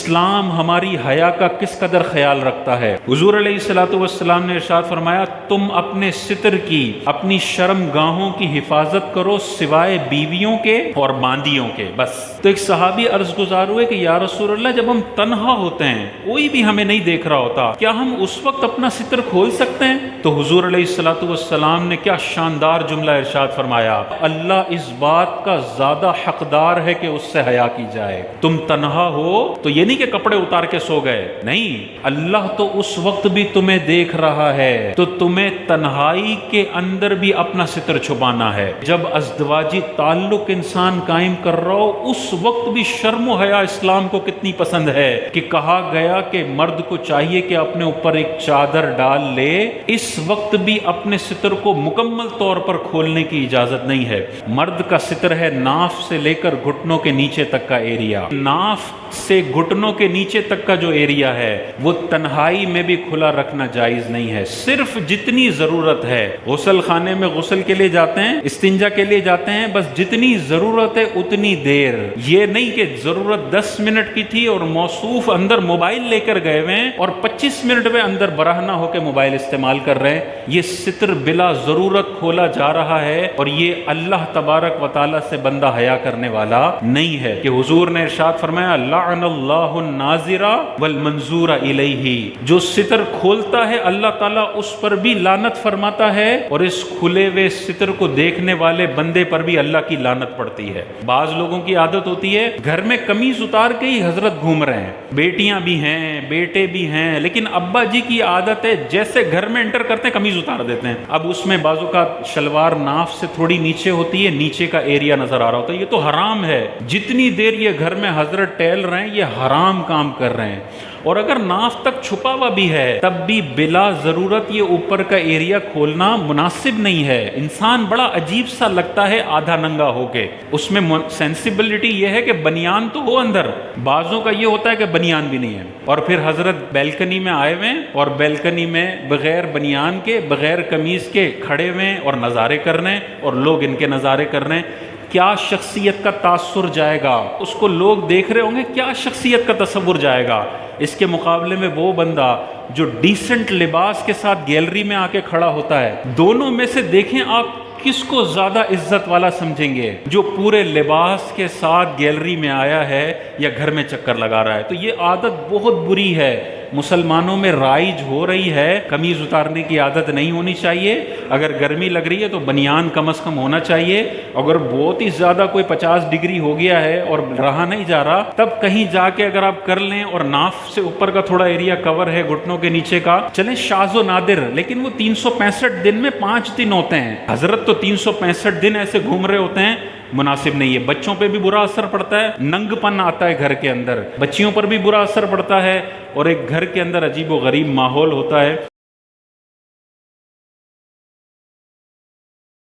اسلام ہماری حیا کا کس قدر خیال رکھتا ہے۔ حضور علیہ الصلوۃ والسلام نے ارشاد فرمایا تم اپنے ستر کی، اپنی شرم گاہوں کی حفاظت کرو سوائے بیویوں کے اور باندیوں کے، بس۔ تو ایک صحابی عرض گزار ہوئے کہ یا رسول اللہ جب ہم تنہا ہوتے ہیں، کوئی بھی ہمیں نہیں دیکھ رہا ہوتا، کیا ہم اس وقت اپنا ستر کھول سکتے ہیں؟ تو حضور علیہ الصلوۃ والسلام نے کیا شاندار جملہ ارشاد فرمایا، اللہ اس بات کا زیادہ حقدار ہے کہ اس سے حیا کی جائے۔ تم تنہا ہو تو یہ نہیں کہ کپڑے اتار کے سو گئے، نہیں، اللہ تو اس وقت بھی تمہیں دیکھ رہا ہے، تو تمہیں تنہائی کے اندر بھی اپنا ستر چھپانا ہے۔ جب ازدواجی تعلق انسان قائم کر رہا ہو اس وقت بھی شرم و حیا اسلام کو کتنی پسند ہے کہ کہا گیا کہ مرد کو چاہیے کہ اپنے اوپر ایک چادر ڈال لے، اس وقت بھی اپنے ستر کو مکمل طور پر کھولنے کی اجازت نہیں ہے۔ مرد کا ستر ہے ناف سے لے کر گھٹنوں کے نیچے تک کا ایریا، ناف سے گھٹنوں کے نیچے تک کا جو ایریا ہے وہ تنہائی میں بھی کھلا رکھنا جائز نہیں ہے، صرف جتنی ضرورت ہے۔ غسل خانے میں غسل کے لیے جاتے ہیں، استنجا کے لیے جاتے ہیں، بس جتنی ضرورت ہے اتنی دیر، یہ نہیں کہ ضرورت 10 منٹ کی تھی اور موصوف اندر موبائل لے کر گئے ہوئے ہیں اور 25 منٹ میں اندر برہنہ ہو کے موبائل استعمال کر رہے ہیں۔ یہ ستر بلا ضرورت کھولا جا رہا ہے اور یہ اللہ تبارک و تعالیٰ سے بندہ حیا کرنے والا نہیں ہے کہ حضور نے ارشاد فرمایا لعن اللہ الناظر والمنظور الیہ، جو ستر کھولتا ہے اللہ تعالیٰ اس پر بھی لعنت فرماتا ہے اور اس کھلے ہوئے ستر کو دیکھنے والے بندے پر بھی اللہ کی لعنت پڑتی ہے۔ بعض لوگوں کی عادت ہوتی ہے گھر میں قمیض اتار کے ہی حضرت گھوم رہے ہیں، بیٹیاں بھی ہیں بیٹے بھی ہیں، لیکن ابا جی کی عادت ہے جیسے گھر میں انٹر کرتے ہیں قمیض اتار دیتے ہیں۔ اب اس میں بازو کا شلوار ناف سے تھوڑی نیچے ہوتی ہے، نیچے کا ایریا نظر آ رہا ہوتا ہے، یہ تو حرام ہے۔ جتنی دیر یہ گھر میں حضرت ٹہل رہے ہیں یہ حرام کام کر رہے ہیں، اور اگر ناف تک چھپا ہوا بھی ہے تب بھی بلا ضرورت یہ اوپر کا ایریا کھولنا مناسب نہیں ہے۔ انسان بڑا عجیب سا لگتا ہے آدھا ننگا ہو کے، اس میں سینسیبلٹی یہ ہے کہ بنیان تو ہو اندر، بعضوں کا یہ ہوتا ہے کہ بنیان بھی نہیں ہے، اور پھر حضرت بیلکنی میں آئے ہوئے ہیں اور بیلکنی میں بغیر بنیان کے بغیر قمیض کے کھڑے ہوئے ہیں اور نظارے کرنے اور لوگ ان کے نظارے کرنے۔ کیا شخصیت کا تاثر جائے گا، اس کو لوگ دیکھ رہے ہوں گے، کیا شخصیت کا تصور جائے گا۔ اس کے مقابلے میں وہ بندہ جو ڈیسنٹ لباس کے ساتھ گیلری میں آ کے کھڑا ہوتا ہے، دونوں میں سے دیکھیں آپ کس کو زیادہ عزت والا سمجھیں گے، جو پورے لباس کے ساتھ گیلری میں آیا ہے یا گھر میں چکر لگا رہا ہے؟ تو یہ عادت بہت بری ہے، مسلمانوں میں رائج ہو رہی ہے، قمیض اتارنے کی عادت نہیں ہونی چاہیے۔ اگر گرمی لگ رہی ہے تو بنیان کم از کم ہونا چاہیے، اگر بہت ہی زیادہ کوئی 50 ڈگری ہو گیا ہے اور رہا نہیں جا رہا تب کہیں جا کے اگر آپ کر لیں اور ناف سے اوپر کا تھوڑا ایریا کور ہے گھٹنوں کے نیچے کا، چلیں شاذ و نادر، لیکن وہ 365 دن میں 5 دن ہوتے ہیں، حضرت تو 365 دن ایسے گھوم رہے ہوتے ہیں، مناسب نہیں ہے۔ بچوں پہ بھی برا اثر پڑتا ہے، ننگ پن آتا ہے گھر کے اندر، بچیوں پر بھی برا اثر پڑتا ہے اور ایک گھر کے اندر عجیب و غریب ماحول ہوتا ہے۔